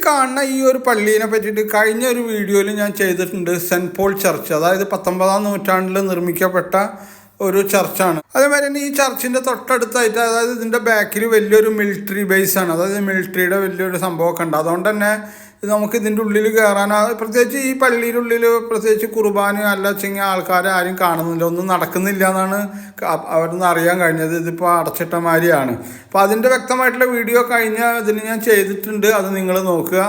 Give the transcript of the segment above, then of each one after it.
കാണുന്ന ഈ ഒരു പള്ളീനെ പറ്റിയിട്ട് കഴിഞ്ഞ ഒരു വീഡിയോയിൽ ഞാൻ ചെയ്തിട്ടുണ്ട്. സെൻറ്റ് പോൾ ചർച്ച്, അതായത് 19-ാം നൂറ്റാണ്ടിൽ നിർമ്മിക്കപ്പെട്ട ഒരു ചർച്ചാണ്. അതേമാതിരി തന്നെ ഈ ചർച്ചിൻ്റെ തൊട്ടടുത്തായിട്ട്, അതായത് ഇതിൻ്റെ ബാക്കിൽ വലിയൊരു മിലിറ്ററി ബേസാണ്, അതായത് മിലിറ്ററിയുടെ വലിയൊരു സംഭവമൊക്കെ ഉണ്ട്. അതുകൊണ്ട് തന്നെ നമുക്ക് ഇതിൻ്റെ ഉള്ളിൽ കയറാൻ, പ്രത്യേകിച്ച് ഈ പള്ളിയുടെ ഉള്ളിൽ പ്രത്യേകിച്ച് കുർബാന അല്ല വെച്ചെങ്കിൽ ആൾക്കാരെ ആരും കാണുന്നില്ല, ഒന്നും നടക്കുന്നില്ല എന്നാണ് അവിടുന്ന് അറിയാൻ കഴിഞ്ഞത്. ഇതിപ്പോൾ അടച്ചിട്ട മാതിരിയാണ്. അപ്പോൾ അതിൻ്റെ വ്യക്തമായിട്ടുള്ള വീഡിയോ കഴിഞ്ഞ ഇതിൽ ഞാൻ ചെയ്തിട്ടുണ്ട്, അത് നിങ്ങൾ നോക്കുക.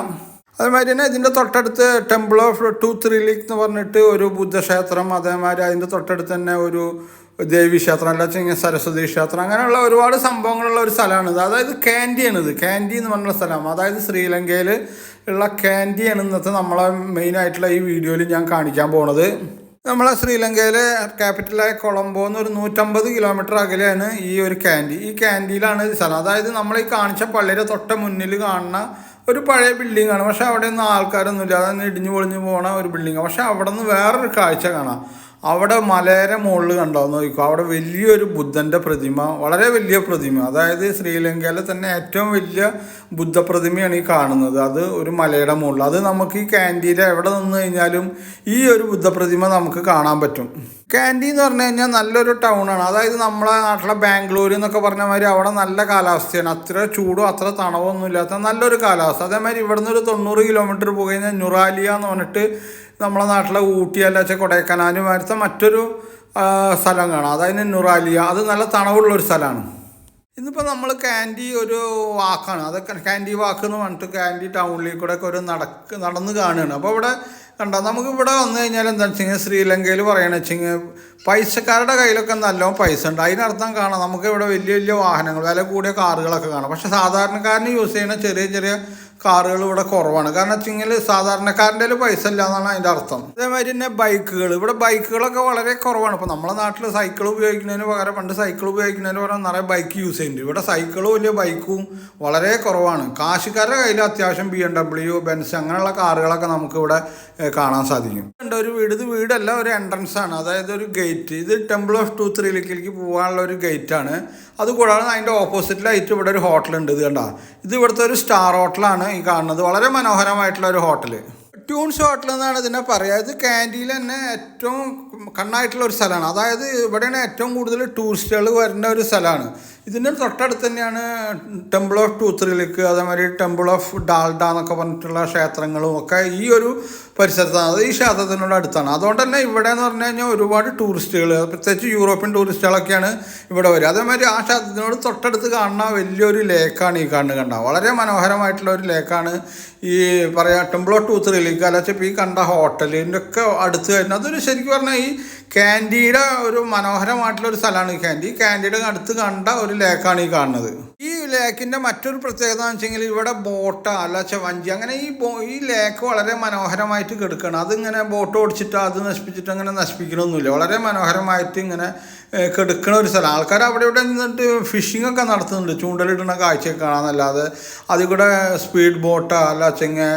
അതേമാതിരി തന്നെ ഇതിൻ്റെ തൊട്ടടുത്ത് ടെമ്പിൾ ഓഫ് ടൂത്ത് റിലീഫ് എന്ന് പറഞ്ഞിട്ട് ഒരു ബുദ്ധക്ഷേത്രം, അതേമാതിരി അതിൻ്റെ തൊട്ടടുത്ത് തന്നെ ഒരു ദേവീക്ഷേത്രം, അല്ല വെച്ചാൽ സരസ്വതി ക്ഷേത്രം, അങ്ങനെയുള്ള ഒരുപാട് സംഭവങ്ങളുള്ള ഒരു സ്ഥലമാണിത്. അതായത് കാൻഡിയാണിത്. കാൻഡി എന്ന് പറഞ്ഞുള്ള സ്ഥലം, അതായത് ശ്രീലങ്കയിൽ ഉള്ള കാൻഡിയാണ് ഇന്നത്തെ നമ്മളെ മെയിനായിട്ടുള്ള ഈ വീഡിയോയിൽ ഞാൻ കാണിക്കാൻ പോണത്. നമ്മളെ ശ്രീലങ്കയിലെ ക്യാപിറ്റലായ കൊളംബോ എന്ന് ഒരു 150 കിലോമീറ്റർ അകലെയാണ് ഈ ഒരു കാൻഡി. ഈ കാൻഡിയിലാണ് ഈ സ്ഥലം. അതായത് നമ്മൾ ഈ കാണിച്ച പള്ളിയുടെ തൊട്ട മുന്നിൽ കാണുന്ന ഒരു പഴയ ബിൽഡിങ്ങാണ്. പക്ഷെ അവിടെ ഒന്നും ആൾക്കാരൊന്നുമില്ല, അതൊന്നും ഇടിഞ്ഞു പൊളിഞ്ഞു പോണ ഒരു ബിൽഡിങ്ങാണ്. പക്ഷെ അവിടെ നിന്ന് വേറൊരു കാഴ്ച കാണാം. അവിടെ മലയുടെ മുകളിൽ കണ്ടോ നോക്കിക്കോ, അവിടെ വലിയൊരു ബുദ്ധൻ്റെ പ്രതിമ, വളരെ വലിയ പ്രതിമ. അതായത് ശ്രീലങ്കയിലെ തന്നെ ഏറ്റവും വലിയ ബുദ്ധപ്രതിമയാണ് ഈ കാണുന്നത്. അത് ഒരു മലയുടെ മുകളിൽ. അത് നമുക്ക് ഈ കാൻഡിയിൽ എവിടെ നിന്ന് കഴിഞ്ഞാലും ഈ ഒരു ബുദ്ധപ്രതിമ നമുക്ക് കാണാൻ പറ്റും. കാൻഡി എന്ന് പറഞ്ഞു കഴിഞ്ഞാൽ നല്ലൊരു ടൗണാണ്. അതായത് നമ്മളെ നാട്ടിലെ ബാംഗ്ലൂർ എന്നൊക്കെ പറഞ്ഞ മാതിരി അവിടെ നല്ല കാലാവസ്ഥയാണ്. അത്ര ചൂടോ അത്ര തണവൊന്നും ഇല്ലാത്ത നല്ലൊരു കാലാവസ്ഥ. അതേമാതിരി ഇവിടുന്ന് ഒരു 90 കിലോമീറ്റർ പോയി കഴിഞ്ഞാൽ നുറാലിയ എന്ന് പറഞ്ഞിട്ട് നമ്മളെ നാട്ടിലെ ഊട്ടി അല്ല വെച്ചാൽ കൊടൈക്കനാലും വരത്തെ മറ്റൊരു സ്ഥലം കാണാം. അതായത് നുറാലിയ. അത് നല്ല തണവുള്ളൊരു സ്ഥലമാണ്. ഇന്നിപ്പോൾ നമ്മൾ കാൻഡി ഒരു വാക്കാണ്, അതൊക്കെ കാൻഡി വാക്ക് എന്ന് പറഞ്ഞിട്ട് കാൻഡി ടൗണിലേക്ക് കൂടെ ഒക്കെ ഒരു നടന്ന് കാണുകയാണ്. അപ്പോൾ ഇവിടെ കണ്ടോ, നമുക്ക് ഇവിടെ വന്നു കഴിഞ്ഞാൽ എന്താണെന്ന് വെച്ച് കഴിഞ്ഞാൽ ശ്രീലങ്കയിൽ പറയണമെന്ന് വെച്ച് കഴിഞ്ഞാൽ പൈസക്കാരുടെ കയ്യിലൊക്കെ നല്ലോണം പൈസ ഉണ്ട്. അതിനർത്ഥം കാണാം നമുക്ക് ഇവിടെ വലിയ വലിയ വാഹനങ്ങൾ, വില കൂടിയ കാറുകളൊക്കെ കാണാം. പക്ഷേ സാധാരണക്കാരന് യൂസ് ചെയ്യുന്ന ചെറിയ ചെറിയ കാറുകൾ ഇവിടെ കുറവാണ്. കാരണം വെച്ച് കഴിഞ്ഞാൽ സാധാരണക്കാരൻ്റെ കയ്യിൽ പൈസ ഇല്ല എന്നാണ് അതിൻ്റെ അർത്ഥം. അതേമാതിരി തന്നെ ബൈക്കുകൾ, ഇവിടെ ബൈക്കുകളൊക്കെ വളരെ കുറവാണ്. ഇപ്പോൾ നമ്മളെ നാട്ടിൽ സൈക്കിൾ ഉപയോഗിക്കുന്നതിന് പകരം പണ്ട് സൈക്കിൾ ഉപയോഗിക്കുന്നതിന് പകരം നിറയെ ബൈക്ക് യൂസ് ചെയ്യുന്നുണ്ട്. ഇവിടെ സൈക്കിളും വലിയ ബൈക്കും വളരെ കുറവാണ്. കാശുകാരുടെ കയ്യിൽ അത്യാവശ്യം BMW, ബെൻസ് അങ്ങനെയുള്ള കാറുകളൊക്കെ നമുക്ക് ഇവിടെ കാണാൻ സാധിക്കും. ഒരു വീട്, ഇത് വീടല്ല, ഒരു എൻട്രൻസ് ആണ്, അതായത് ഒരു ഗേറ്റ്. ഇത് ടെമ്പിൾ ഓഫ് ടൂത്ത് റിലീഫിലേക്ക് പോകാനുള്ള ഒരു ഗേറ്റാണ്. അതുകൂടാതെ അതിൻ്റെ ഓപ്പോസിറ്റിലായിട്ട് ഇവിടെ ഒരു ഹോട്ടലുണ്ട്. ഇത് കണ്ട, ഇത് ഇവിടുത്തെ ഒരു സ്റ്റാർ ഹോട്ടലാണ് ഈ കാണുന്നത്. വളരെ മനോഹരമായിട്ടുള്ള ഒരു ഹോട്ടൽ, ട്യൂൺസ് ഹോട്ടൽ എന്നാണ് ഇതിനെ പറയുക. ഇത് കാൻഡിയിൽ തന്നെ ഏറ്റവും കണ്ണായിട്ടുള്ള ഒരു സ്ഥലമാണ്. അതായത് ഇവിടെയാണ് ഏറ്റവും കൂടുതൽ ടൂറിസ്റ്റുകൾ വരുന്ന ഒരു സ്ഥലമാണ്. ഇതിൻ്റെ തൊട്ടടുത്ത് തന്നെയാണ് ടെമ്പിൾ ഓഫ് ടൂത്ത് റിലീഫ്, അതേമാതിരി ടെമ്പിൾ ഓഫ് ഡാൽഡ എന്നൊക്കെ പറഞ്ഞിട്ടുള്ള ക്ഷേത്രങ്ങളും ഒക്കെ ഈ ഒരു പരിസരത്താണ്. അത് ഈ ക്ഷേത്രത്തിനോട് അടുത്താണ്. അതുകൊണ്ട് തന്നെ ഇവിടെ എന്ന് പറഞ്ഞു കഴിഞ്ഞാൽ ഒരുപാട് ടൂറിസ്റ്റുകൾ, പ്രത്യേകിച്ച് യൂറോപ്യൻ ടൂറിസ്റ്റുകളൊക്കെയാണ് ഇവിടെ വരിക. അതേമാതിരി ആ ക്ഷേത്രത്തിനോട് തൊട്ടടുത്ത് കാണുന്ന വലിയൊരു ലേക്കാണ് ഈ കണ്ട വളരെ മനോഹരമായിട്ടുള്ള ഒരു ലേക്കാണ് ഈ ടെമ്പിൾ ഓഫ് ടൂത്ത് റിലീഫ്. അല്ലാച്ചപ്പോൾ ഈ കണ്ട ഹോട്ടലിൻ്റെ ഒക്കെ അടുത്ത് കഴിഞ്ഞാൽ അതൊരു ശരിക്കും പറഞ്ഞാൽ ഈ കാൻഡിയുടെ ഒരു മനോഹരമായിട്ടുള്ള ഒരു സ്ഥലമാണ് ഈ കാൻഡി. കാൻഡിയുടെ അടുത്ത് കണ്ട ഒരു ലേക്കാണ് ഈ കാണുന്നത്. ഈ ലേക്കിൻ്റെ മറ്റൊരു പ്രത്യേകത എന്ന് വെച്ചെങ്കിൽ ഇവിടെ ബോട്ട് അല്ല വഞ്ചി അങ്ങനെ ഈ ലേക്ക് വളരെ മനോഹരമായിട്ട് കിടക്കണം. അതിങ്ങനെ ബോട്ട് ഓടിച്ചിട്ട് അത് നശിപ്പിച്ചിട്ട് അങ്ങനെ നശിപ്പിക്കണമൊന്നുമില്ല. വളരെ മനോഹരമായിട്ട് ഇങ്ങനെ കിടക്കണ ഒരു സ്ഥലം. ആൾക്കാർ അവിടെ ഇവിടെ നിന്നിട്ട് ഫിഷിംഗ് ഒക്കെ നടത്തുന്നുണ്ട്, ചൂണ്ടലിടുന്ന കാഴ്ചയൊക്കെ കാണാമെന്നല്ലാതെ അതിൽ കൂടെ സ്പീഡ് ബോട്ടോ അല്ല വെച്ചെങ്കിൽ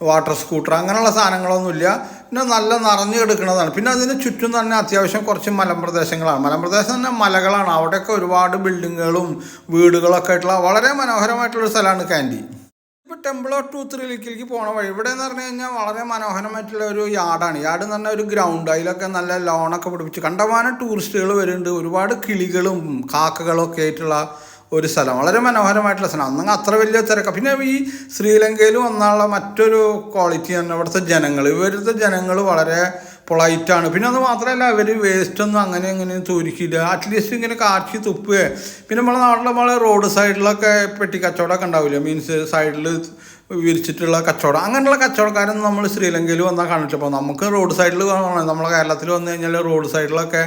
വാട്ടർ സ്കൂട്ടർ അങ്ങനെയുള്ള സാധനങ്ങളൊന്നുമില്ല. പിന്നെ നല്ല നിറഞ്ഞു കിടക്കുന്നതാണ്. പിന്നെ അതിന് ചുറ്റും തന്നെ അത്യാവശ്യം കുറച്ച് മലമ്പ്രദേശങ്ങളാണ്. മലമ്പ്രദേശം തന്നെ മലകളാണ്. അവിടെയൊക്കെ ഒരുപാട് ബിൽഡിങ്ങുകളും വീടുകളൊക്കെ ആയിട്ടുള്ള വളരെ മനോഹരമായിട്ടുള്ളൊരു സ്ഥലമാണ് കാൻഡി. ഇപ്പോൾ ടെമ്പിൾ ഓഫ് ടൂത്ത് റിലീഫിലേക്ക് പോണ വഴി ഇവിടെ എന്ന് പറഞ്ഞു കഴിഞ്ഞാൽ വളരെ മനോഹരമായിട്ടുള്ള ഒരു യാർഡാണ്. യാർഡ് എന്ന് പറഞ്ഞാൽ ഒരു ഗ്രൗണ്ട്, അതിലൊക്കെ നല്ല ലോണൊക്കെ പിടിപ്പിച്ച് കണ്ടമാനം ടൂറിസ്റ്റുകൾ വരുന്നുണ്ട്. ഒരുപാട് കിളികളും കാക്കകളും ഒക്കെ ആയിട്ടുള്ള ഒരു സ്ഥലം, വളരെ മനോഹരമായിട്ടുള്ള സ്ഥലം. അന്നങ്ങ് അത്ര വലിയ തിരക്ക്. പിന്നെ ഈ ശ്രീലങ്കയിൽ വന്നുള്ള മറ്റൊരു ക്വാളിറ്റി തന്നെ ഇവിടുത്തെ ഇവരുടെ ജനങ്ങൾ വളരെ പൊളൈറ്റാണ്. പിന്നെ അത് മാത്രമല്ല, അവർ വേസ്റ്റൊന്നും അങ്ങനെ തൂരിക്കില്ല. അറ്റ്ലീസ്റ്റ് ഇങ്ങനെ കാച്ചി തുപ്പുകയോ, പിന്നെ നമ്മളെ നാട്ടിലെ റോഡ് സൈഡിലൊക്കെ പെട്ടി കച്ചവടമൊക്കെ ഉണ്ടാവില്ല, മീൻസ് സൈഡിൽ വിരിച്ചിട്ടുള്ള കച്ചവടം, അങ്ങനെയുള്ള കച്ചവടക്കാരൊന്നും നമ്മൾ ശ്രീലങ്കയിൽ വന്നാൽ കാണില്ല. അപ്പോൾ നമുക്ക് റോഡ് സൈഡിൽ കാണണം. നമ്മളെ കേരളത്തിൽ വന്നു കഴിഞ്ഞാൽ റോഡ് സൈഡിലൊക്കെ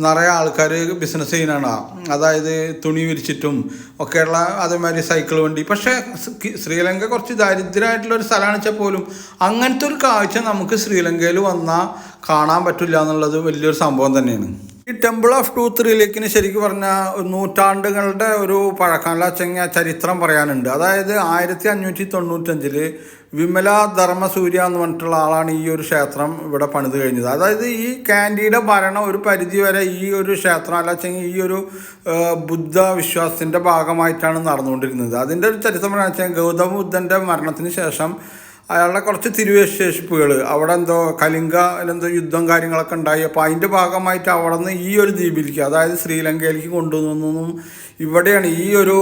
നിറയെ ആൾക്കാർ ബിസിനസ് ചെയ്യുന്നതാണ്. അതായത് തുണി വിരിച്ചിട്ടും ഒക്കെയുള്ള അതേമാതിരി സൈക്കിൾ വണ്ടി. പക്ഷേ ശ്രീലങ്ക കുറച്ച് ദരിദ്രമായിട്ടുള്ളൊരു സ്ഥലമാണ് വെച്ചാൽ പോലും അങ്ങനത്തെ ഒരു കാഴ്ച നമുക്ക് ശ്രീലങ്കയിൽ വന്നാൽ കാണാൻ പറ്റില്ല എന്നുള്ളത് വലിയൊരു സംഭവം തന്നെയാണ്. ഈ ടെമ്പിൾ ഓഫ് ട്രൂത്ത് റിലീക്കിന് ശരിക്കും പറഞ്ഞാൽ നൂറ്റാണ്ടുകളുടെ ഒരു പഴക്കമല്ല ചെങ്ങ ചരിത്രം പറയാനുണ്ട്. അതായത് 1595 വിമല ധർമ്മസൂര്യ എന്ന് പറഞ്ഞിട്ടുള്ള ആളാണ് ഈ ഒരു ക്ഷേത്രം ഇവിടെ പണിത് കഴിഞ്ഞത്. അതായത് ഈ കാൻഡിയുടെ ഭരണം ഒരു പരിധി വരെ ഈ ഒരു ക്ഷേത്രം അല്ല വെച്ചെങ്കിൽ ഈ ഒരു ബുദ്ധ വിശ്വാസത്തിൻ്റെ ഭാഗമായിട്ടാണ് നടന്നുകൊണ്ടിരുന്നത്. അതിൻ്റെ ഒരു ചരിത്രം പറയാന്ന് വെച്ചാൽ ഗൗതമ ബുദ്ധൻ്റെ മരണത്തിന് ശേഷം അയാളുടെ കുറച്ച് തിരുവശേഷിപ്പുകൾ അവിടെ എന്തോ കലിംഗെന്തോ യുദ്ധം കാര്യങ്ങളൊക്കെ ഉണ്ടായി. അപ്പോൾ അതിൻ്റെ ഭാഗമായിട്ട് അവിടെ നിന്ന് ഈ ഒരു ദ്വീപിലേക്ക്, അതായത് ശ്രീലങ്കയിലേക്ക് കൊണ്ടുവന്നതും ഇവിടെയാണ് ഈ ഒരു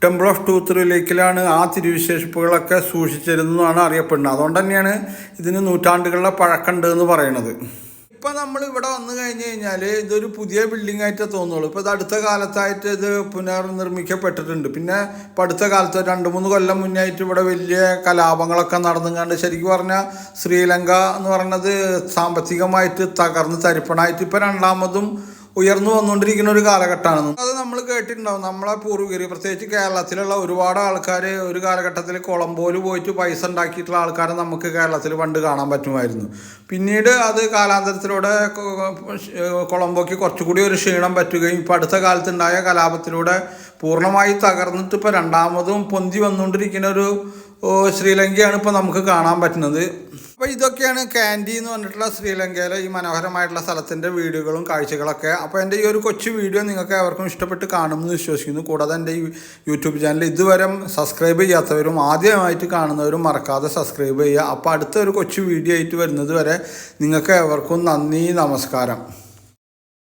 ടെമ്പിൾ ഓഫ് ട്രൂത്ത് റിലീക്കിലാണ് ആ തിരുവിശേഷിപ്പുകളൊക്കെ സൂക്ഷിച്ചിരുന്നതാണ് അറിയപ്പെടുന്നത്. അതുകൊണ്ട് തന്നെയാണ് ഇതിന് നൂറ്റാണ്ടുകളുടെ പഴക്കമുണ്ട് എന്ന് പറയുന്നത്. ഇപ്പം നമ്മൾ ഇവിടെ വന്നു കഴിഞ്ഞ് കഴിഞ്ഞാൽ ഇതൊരു പുതിയ ബിൽഡിംഗ് ആയിട്ടേ തോന്നുള്ളൂ. ഇപ്പോൾ ഇത് അടുത്ത കാലത്തായിട്ട് ഇത് പുനർനിർമ്മിക്കപ്പെട്ടിട്ടുണ്ട്. പിന്നെ ഇപ്പോൾ അടുത്ത കാലത്ത് 2-3 കൊല്ലം മുന്നായിട്ട് ഇവിടെ വലിയ കലാപങ്ങളൊക്കെ നടന്നുകൊണ്ട് ശരിക്കും പറഞ്ഞാൽ ശ്രീലങ്ക എന്ന് പറയുന്നത് സാമ്പത്തികമായിട്ട് തകർന്ന് തരിപ്പണമായിട്ട് ഇപ്പോൾ രണ്ടാമതും ഉയർന്നു വന്നുകൊണ്ടിരിക്കുന്ന ഒരു കാലഘട്ടമാണ്. അത് നമ്മൾ കേട്ടിട്ടുണ്ടാവും. നമ്മളെ പൂർവികർ പ്രത്യേകിച്ച് കേരളത്തിലുള്ള ഒരുപാട് ആൾക്കാർ ഒരു കാലഘട്ടത്തിൽ കൊളംബോയിൽ പോയിട്ട് പൈസ ഉണ്ടാക്കിയിട്ടുള്ള ആൾക്കാരെ നമുക്ക് കേരളത്തിൽ പണ്ട് കാണാൻ പറ്റുമായിരുന്നു. പിന്നീട് അത് കാലാന്തരത്തിലൂടെ കൊളംബോയ്ക്ക് കുറച്ചുകൂടി ഒരു ക്ഷീണം പറ്റുകയും ഇപ്പോൾ അടുത്ത കാലത്തുണ്ടായ കലാപത്തിലൂടെ പൂർണ്ണമായി തകർന്നിട്ട് ഇപ്പോൾ രണ്ടാമതും പൊന്തി വന്നുകൊണ്ടിരിക്കുന്ന ഒരു ശ്രീലങ്കയാണ് ഇപ്പോൾ നമുക്ക് കാണാൻ പറ്റുന്നത്. അപ്പോൾ ഇതൊക്കെയാണ് കാൻഡി എന്ന് പറഞ്ഞിട്ടുള്ള ശ്രീലങ്കയിലെ ഈ മനോഹരമായിട്ടുള്ള സ്ഥലത്തിൻ്റെ വീഡിയോകളും കാഴ്ചകളൊക്കെ. അപ്പോൾ എൻ്റെ ഈ ഒരു കൊച്ചു വീഡിയോ നിങ്ങൾക്ക് എവർക്കും ഇഷ്ടപ്പെട്ട് കാണുമെന്ന് വിശ്വസിക്കുന്നു. കൂടാതെ എൻ്റെ ഈ യൂട്യൂബ് ചാനൽ ഇതുവരെ സബ്സ്ക്രൈബ് ചെയ്യാത്തവരും ആദ്യമായിട്ട് കാണുന്നവരും മറക്കാതെ സബ്സ്ക്രൈബ് ചെയ്യുക. അപ്പോൾ അടുത്ത ഒരു കൊച്ചു വീഡിയോ ആയിട്ട് വരുന്നത് വരെ നിങ്ങൾക്ക് എവർക്കും നന്ദി, നമസ്കാരം.